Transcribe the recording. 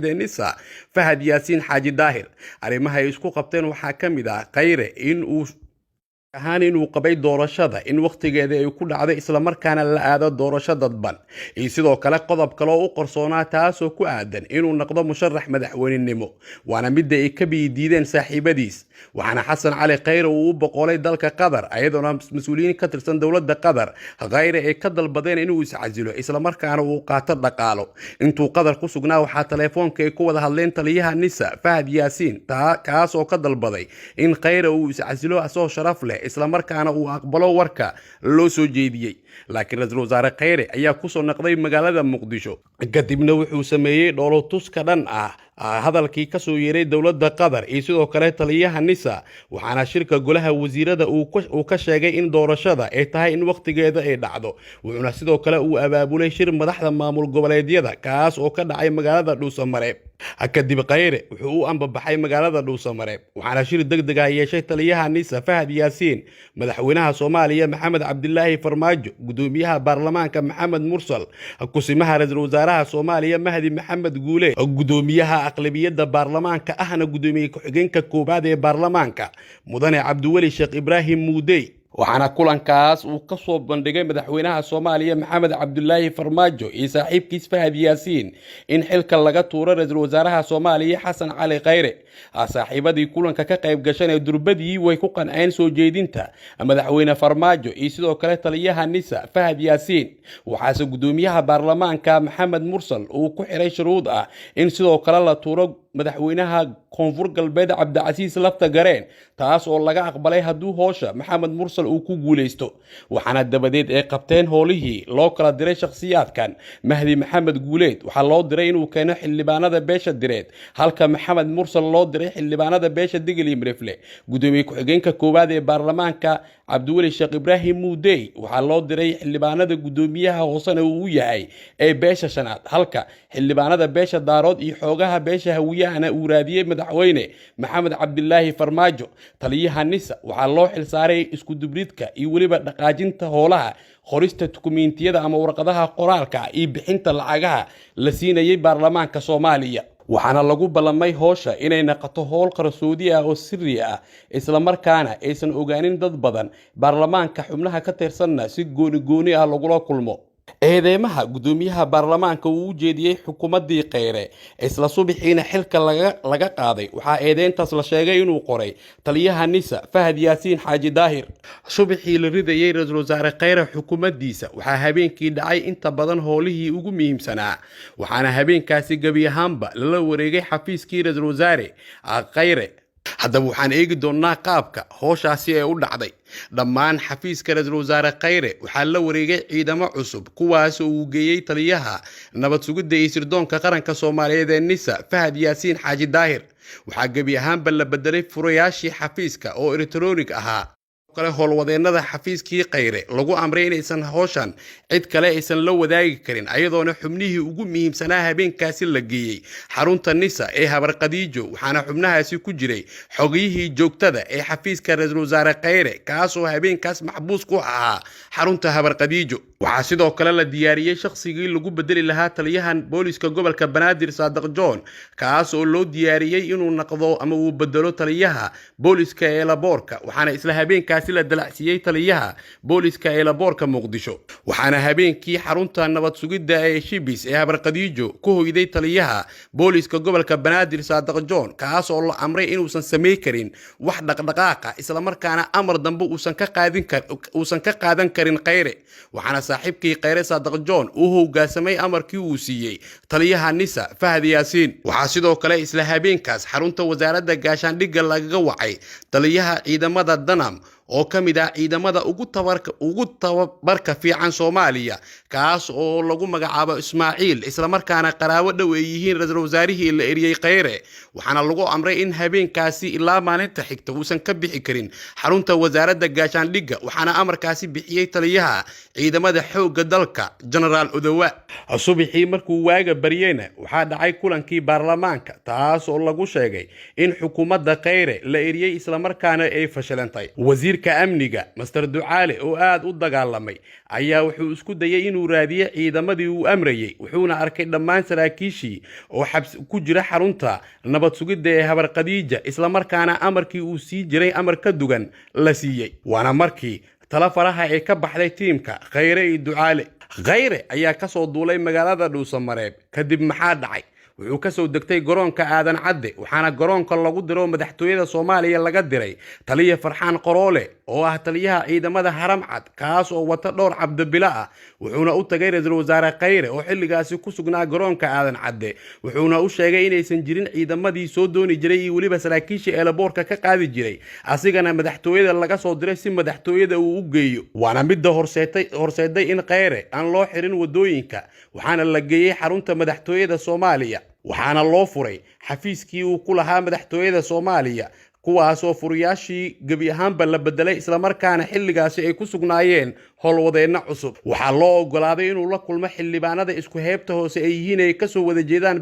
nisa Fahad Yaasiin Xaaji Daahir arrimaha ay isku qabteen waxaa ka mid ah Khayre inuu qabay doorashada in waqtigeeda ay ku dhacday isla markaana la aado doorasho dadban iyo sidoo kale qodob kale oo u qarsoonaa taasoo ku aadan inuu noqdo musharax madaxweynenimo waana mid ay ka biideen saaxiibadiis waxaana Xasan Cali Khayre uu boqolay dalka Qatar ayadoona mas'uuliyiin ka tirsan dawladda Qatar Khayre ay ka dalbadeen inuu iscasilo isla markaana uu qaato dhaqaalo intuu Qatar ku sugnaa waxaa telefoonka ay ku wada hadleen taliyaha nisa Fahad Yaasiin kaas oo ka dalbaday in Khayre uu iscasilo asoo sharaf leh isla markaana uu aqbalo warka loo soo jeediyay laakiin ra'iisul wasaare Khayre ayaa ku soo noqday magaalada Muqdisho kadibna wuxuu sameeyay dhoolotus ka dhan hadalkii ka soo yeeray dawladda Qatar iyo sidoo kale taliyaha nisa waxaana shirka golaha wasiirada uu ka sheegay in doorashada ay tahay in waqtigeeda ay dhacdo wuxuuna sidoo kale uu abaabulay shir madaxda maamul goboleedyada kaas oo ka dhacay magaalada Dhuusamareeb kadib Khayre wuxuu u ambabaxay magaalada Dhuusamareeb waxaana shir degdeg ah yeeshay taliyaha nisa Fahad Yaasiin madaxweynaha Soomaaliya Maxamed Cabdilaahi Farmaajo gudoomiyaha baarlamaanka Maxamed Mursal kusimaha ra'iisul wasaaraha Soomaaliya Mahdi Maxamed Guule gudoomiyaha aqlabiyadda baarlamaanka ahna gudoomiye ku-xigeenka koobaad ee baarlamaanka mudane Cabdiweli Sheekh Ibraahim Muudey waxaana kulankaas uu ka soo bandhigay madaxweynaha Soomaaliya Maxamed Cabdilaahi Farmaajo iyo saaxiibkiis Fahad Yaasiin in xilka laga tuuro ra'iisul wasaaraha Soomaaliya Xasan Cali Khayre saaxiibadii kulanka ka qayb gashanay durbadii way ku qanceen soo jeedinta madaxweyne Farmaajo iyo sidoo kale taliyaha nisa Fahad Yaasiin waxaase gudoomiyaha baarlamaanka Maxamed Mursal uu ku xiray shuruud in sidoo kale la tuuro madaxweynaha koonfur galbeed Cabdicasiis Lafta Gareen taas oo laga aqbalay hadduu hoosha Maxamed Mursal uu ku guuleysto waxaana dabadeed ay qabteen howlihii loo kala diray shakhsiyaadkan Mahdi Maxamed Guuleed waxaa loo diray inuu keeno xildhibaanada beesha direed halka Maxamed Mursal loo diray xildhibaanada beesha Digli Mirifle gudoomiye ku-xigeenka koowaad ee baarlamaanka Cabdiweli Sheekh Ibraahim Muudey waxaa loo diray xildhibaanada gudoomiyaha hoosena uu yahay ee beesha shanaad halka xildhibaanada beesha Daarood iyo xoogaha beesha Hawiyahana uu raadiyay madaxweyne Maxamed Cabdilaahi Farmaajo taliyaha nisa waxaa loo xilsaaray isku dubridka iyo waliba dhaqaajinta howlaha qorista dukumeentiyada ama warqadaha qoraalka iyo bixinta lacagaha la siinayay baarlamaanka Soomaaliya waxaana lagu ballamay hoosha inay noqoto howl qarsoodi oo sirri isla markaana aysan ogaanin dad badan baarlamaanka xubnaha ka tirsanna si gooni lagula kulmo eedeymaha gudoomiyaha baarlamaanka uu jeediyay xukuumadii Khayre isla subaxiina xilka laga qaaday waxa eedeyntaas la sheegay inuu qoray taliyaha nisa Fahad Yaasiin Xaaji Daahir subaxii la ridayay ra'iisul wasaare Khayre xukuumadiisa waxa habeenkii dhacay inta badan howlihii ugu muhiimsanaa waxaana habeenkaasi gabi ahaanba la wareegay xafiiskii ra'iisul wasaare Khayre haddaba waxaan eegi doonaa qaabka howshaasi ee u dhacday dhammaan xafiiska ra'iisul wasaare Khayre waxaa la wareegay ciidamo cusub kuwaas oo uu geeyay taliyaha nabad sugidda iyo sirdoonka qaranka Soomaaliyeed ee nisa Fahad Yaasiin Xaaji Daahir waxaa gabi ahaanba la bedelay furayaashii xafiiska oo elektroonik ahaa kale howlwadeenada xafiiskii Khayre lagu amray inaysan howshan cid kale aysan la wadaagi karin ayadoona xubnihii ugu muhiimsanaa habeenkaasi la geeyay xarunta nisa ee Habar Qadiijo waxaana xubnahaasi ku jiray xogiyihii joogtada ee xafiiska ra'iisul wasaare Khayre kaas oo habeenkaas maxbuus ku ahaa xarunta Habar Qadiijo waxaa sidoo kale la diyaariyay shakhsigii lagu bedeli lahaa taliyahan booliska gobolka Banaadir Saadiq John kaas oo loo diyaariyay inuu noqdo ama uu bedelo taliyaha booliska ee Laboorka waxaana isla habeenkaasi la dalacsiyay taliyaha booliska ee Laboorka Muqdisho waxaana habeenkii xarunta nabad sugidda ee Shibis ee Habar Qadiijo ku hoyday taliyaha booliska gobolka Banaadir Saadiq John kaas oo la amray inuusan sameey karin wax dhaqdhaqaaqa isla markaana amar dambe uusan ka qaadan karin Khayre waxaana saaxiibkii Khayre Saadiq John uu hoggaansamay amarkii uu siiyay taliyaha nisa Fahad Yaasiin waxaa sidoo kale isla habeenkaas xarunta wasaaradda gaashaandhigga lagaga wacay taliyaha ciidamada Danam oo ka mid ah ciidamada ugu tababarka fiican Soomaaliya kaas oo lagu magacaabo Ismaaciil isla markaana qaraabo dhow ay yihiin ra'iisul wasaarihii la eriyay Khayre waxaana lagu amray in habeenkaasi ilaa maalinta xigta uusan ka bixi karin xarunta wasaaradda gaashaandhigga waxaana amarkaasi bixiyay taliyaha ciidamada xoogga dalka General Odawa subaxii markuu waaga baryeena waxaa dhacay kulankii baarlamaanka taas oo lagu sheegay in xukuumadda Khayre la eriyay isla markaana ay fashilantay wasiir wasiirka amniga master Ducaale oo aad u dagaalamay ayaa wuxuu isku dayay inuu raadiyo ciidamadii uu amrayay wuxuuna arkay dhammaan saraakiishii oo xabs ku jira xarunta nabad sugidda ee Habar Khadiija isla markaana amarkii uu sii jiray amar ka dugan la siiyay waana markii tala faraha ay ka baxday tiimka Khayre iyo Ducaale Khayre ayaa ka soo duulay magaalada Dhuusamareeb kadib maxaa dhacay wuxuu ka soo degtay garoonka aadan cadde waxaana garoonka lagu diro madaxtooyada Soomaaliya laga diray taliye Farxaan Qoroole oo ah taliyaha ciidamada Haram Cad kaas oo wata dhowr cabdibila ah wuxuuna u tagay ra'iisul wasaare Khayre oo xilligaasi ku sugnaa garoonka aadan cadde wuxuuna u sheegay inaysan jirin ciidamadii soo dooni jiray iyo waliba saraakiishii eelaboorka ka qaadi jiray asigana madaxtooyada laga soo diray si madaxtooyada uu u geeyo waana midda horseeday in Khayre aan loo xirin wadooyinka waxaana la geeyay xarunta madaxtooyada Soomaaliya waxaana loo furay xafiiskii uu ku lahaa madaxtooyada Soomaaliya kuwaas oo furiyaashii gabi ahaanba la bedelay isla markaana xilligaasi ay ku sugnaayeen howlwadeenno cusub waxaa loo ogolaaday inuu la kulmo xildhibaanada isku heebta hoose ay yihiin ay ka soo wada jeedaan